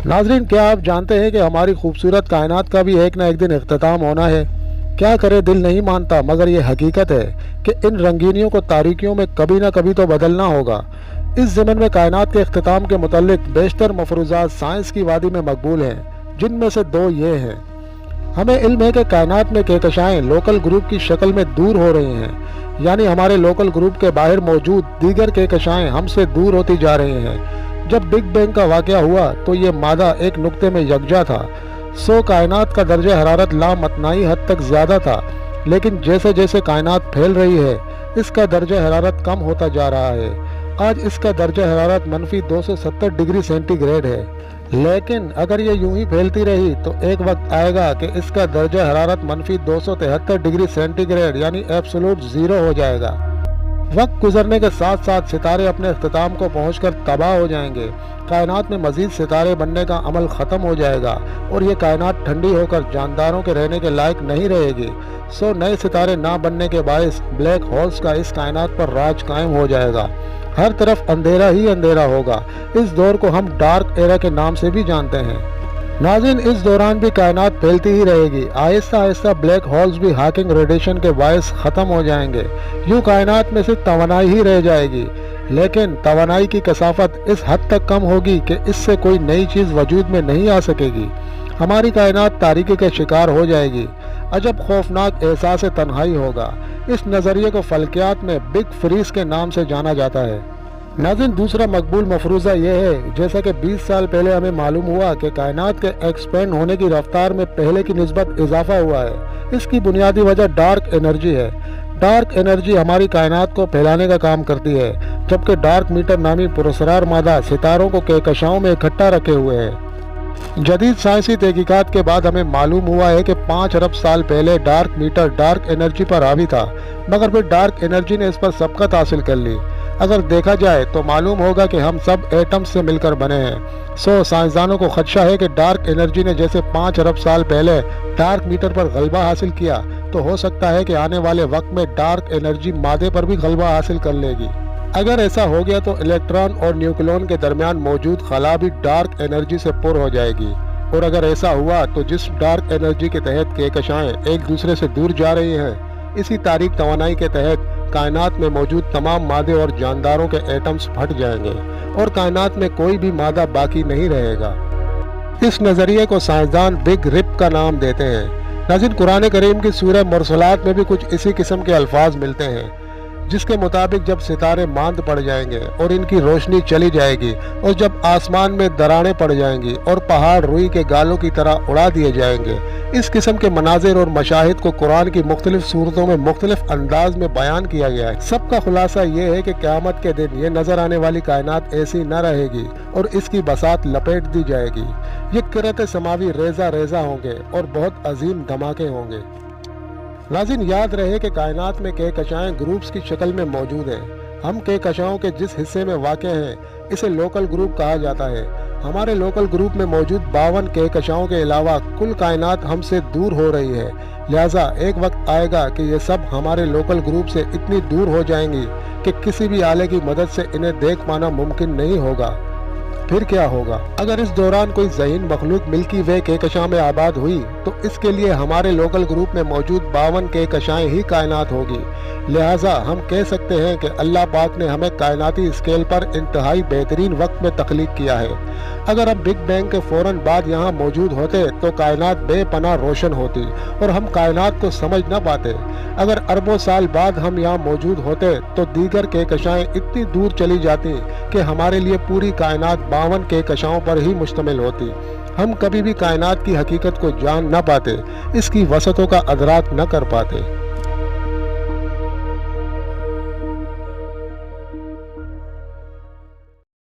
नाज़रीन, क्या आप जानते हैं कि हमारी खूबसूरत कायनात का भी एक न एक दिन इख्तिताम होना है। क्या करे दिल नहीं मानता, मगर ये हकीकत है कि इन रंगीनियों को तारीकियों में कभी ना कभी तो बदलना होगा। इस ज़मन में कायनात के इख्तिताम के मुतल्लिक बेशतर मफरूज़ात साइंस की वादी में मकबूल हैं, जिनमें से दो ये हैं। हमें इल्म है कि कायनात में कहकशाएँ लोकल ग्रुप की शक्ल में दूर हो रही हैं, यानी हमारे लोकल ग्रुप के बाहर मौजूद दीगर कहकशाएँ हमसे दूर होती जा रही हैं। जब बिग बैंग का वाक़या हुआ तो ये मादा एक नुक्ते में यकजा था, सो कायनात का दर्जा हरारत लामतनाई हद तक ज़्यादा था। लेकिन जैसे जैसे कायनात फैल रही है, इसका दर्जा हरारत कम होता जा रहा है। आज इसका दर्जा हरारत -270 डिग्री सेंटीग्रेड है। लेकिन अगर ये यूं ही फैलती रही तो एक वक्त आएगा कि इसका दर्जा हरारत -273 डिग्री सेंटीग्रेड यानी एब्सोल्यूट ज़ीरो हो जाएगा। वक्त गुजरने के साथ साथ सितारे अपने इख्तिताम को पहुंचकर तबाह हो जाएंगे। कायनात में मज़ीद सितारे बनने का अमल ख़त्म हो जाएगा और ये कायनात ठंडी होकर जानदारों के रहने के लायक नहीं रहेगी। सो नए सितारे ना बनने के बायस ब्लैक होल्स का इस कायनात पर राज कायम हो जाएगा। हर तरफ अंधेरा ही अंधेरा होगा। इस दौर को हम डार्क एरा के नाम से भी जानते हैं। नाज़रीन, इस दौरान भी कायनात फैलती ही रहेगी। आहिस्ता आहिस्ता ब्लैक होल्स भी हाकिंग रेडिएशन के बायस ख़त्म हो जाएंगे। यूँ कायनात में सिर्फ तवानाई ही रह जाएगी, लेकिन तवानाई की कसाफत इस हद तक कम होगी कि इससे कोई नई चीज़ वजूद में नहीं आ सकेगी। हमारी कायनात तारीकी के शिकार हो जाएगी। अजब खौफनाक एहसास तन्हाई होगा। इस नज़रिए को फल्कियात में बिग फ्रीज के नाम से जाना जाता है। नाज़रीन, दूसरा मकबूल मफरूज़ा ये है, जैसा कि 20 साल पहले हमें मालूम हुआ कि कायनात के एक्सपेंड होने की रफ्तार में पहले की निस्बत इजाफा हुआ है। इसकी बुनियादी वजह डार्क एनर्जी है। डार्क एनर्जी हमारी कायनात को फैलाने का काम करती है, जबकि डार्क मीटर नामी पुरस्रार मादा सितारों को कहकशाओं में इकट्ठा रखे हुए है। जदीद साइंसी तहकीकात के बाद हमें मालूम हुआ है कि 5 अरब साल पहले डार्क मीटर डार्क एनर्जी पर हावी था, मगर फिर डार्क एनर्जी ने इस पर सबकत हासिल कर ली। अगर देखा जाए तो मालूम होगा कि हम सब एटम्स से मिलकर बने हैं। सो साइंसदानों को खदशा है कि डार्क एनर्जी ने जैसे 5 अरब साल पहले डार्क मीटर पर गलबा हासिल किया, तो हो सकता है कि आने वाले वक्त में डार्क एनर्जी मादे पर भी गलबा हासिल कर लेगी। अगर ऐसा हो गया तो इलेक्ट्रॉन और न्यूक्लियन के दरमियान मौजूद खला भी डार्क एनर्जी से पुर हो जाएगी। और अगर ऐसा हुआ तो जिस डार्क एनर्जी के तहत कहकशाएं एक दूसरे से दूर जा रही हैं, इसी तारीक तवानाई के तहत कायनात में मौजूद तमाम मादे और जानदारों के एटम्स फट जाएंगे और कायनात में कोई भी मादा बाकी नहीं रहेगा। इस नज़रिए को साइंसदान बिग रिप का नाम देते हैं। नाज़रीन, कुरान करीम की सूरह मुरसलात में भी कुछ इसी किस्म के अल्फाज मिलते हैं, जिसके मुताबिक जब सितारे मांद पड़ जाएंगे और इनकी रोशनी चली जाएगी और जब आसमान में दरारें पड़ जाएंगी और पहाड़ रुई के गालों की तरह उड़ा दिए जाएंगे। इस किस्म के मनाजिर और मशाहिद को कुरान की मुख्तलिफ सूरतों में मुख्तलिफ अंदाज में बयान किया गया है। सबका खुलासा ये है कि क़यामत के दिन ये नजर आने वाली कायनात ऐसी न रहेगी और इसकी बसात लपेट दी जाएगी। ये किरत समावी रेजा रेजा होंगे और बहुत अजीम धमाके होंगे। नाज़रीन, याद रहे कि कायनात में कहकशाएं ग्रुप्स की शक्ल में मौजूद हैं। हम कहकशाओं के जिस हिस्से में वाक़ हैं, इसे लोकल ग्रुप कहा जाता है। हमारे लोकल ग्रुप में मौजूद 52 कहकशाओं के अलावा कुल कायनात हमसे दूर हो रही है। लिहाजा एक वक्त आएगा कि ये सब हमारे लोकल ग्रुप से इतनी दूर हो जाएंगी कि किसी भी आले की मदद से इन्हें देख पाना मुमकिन नहीं होगा। फिर क्या होगा? अगर इस दौरान कोई ज़हीन मखलूक मिल्की वे कहकशां में आबाद हुई तो इसके लिए हमारे लोकल ग्रुप में मौजूद 52 कहकशाएं ही कायनात होगी। लिहाजा हम कह सकते हैं कि अल्लाह पाक ने हमें कायनाती स्केल पर इंतहाई बेहतरीन वक्त में तख्लीक किया है। अगर हम बिग बैंग के फ़ौरन बाद यहाँ मौजूद होते तो कायनात बेपनाह रोशन होती और हम कायनात को समझ न पाते। अगर अरबों साल बाद हम यहाँ मौजूद होते तो दीगर कहकशाएं इतनी दूर चली जाती कि हमारे लिए पूरी कायनात 52 कहकशाओं पर ही मुश्तमिल होती। हम कभी भी कायनात की हकीकत को जान न पाते, इसकी वसतों का अदराक न कर पाते।